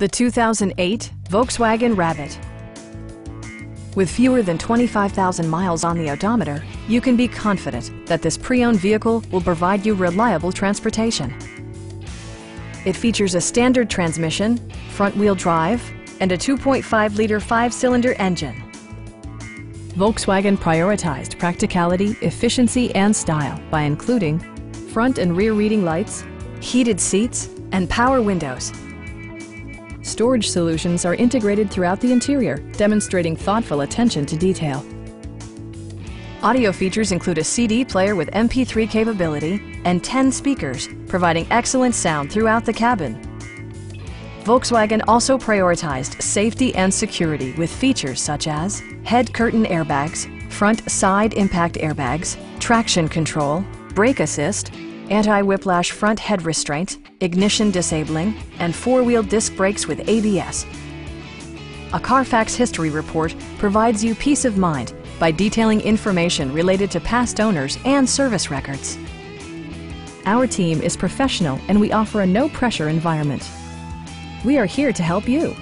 The 2008 Volkswagen Rabbit. With fewer than 25,000 miles on the odometer, you can be confident that this pre-owned vehicle will provide you reliable transportation. It features a standard transmission, front-wheel drive, and a 2.5-liter 5-cylinder engine. Volkswagen prioritized practicality, efficiency, and style by including front and rear reading lights, heated seats, and power windows. Storage solutions are integrated throughout the interior, demonstrating thoughtful attention to detail. Audio features include a CD player with MP3 capability and 10 speakers, providing excellent sound throughout the cabin. Volkswagen also prioritized safety and security with features such as head curtain airbags, front side impact airbags, traction control, brake assist, anti-whiplash front head restraint, ignition disabling, and four-wheel disc brakes with ABS. A Carfax history report provides you peace of mind by detailing information related to past owners and service records. Our team is professional and we offer a no-pressure environment. We are here to help you.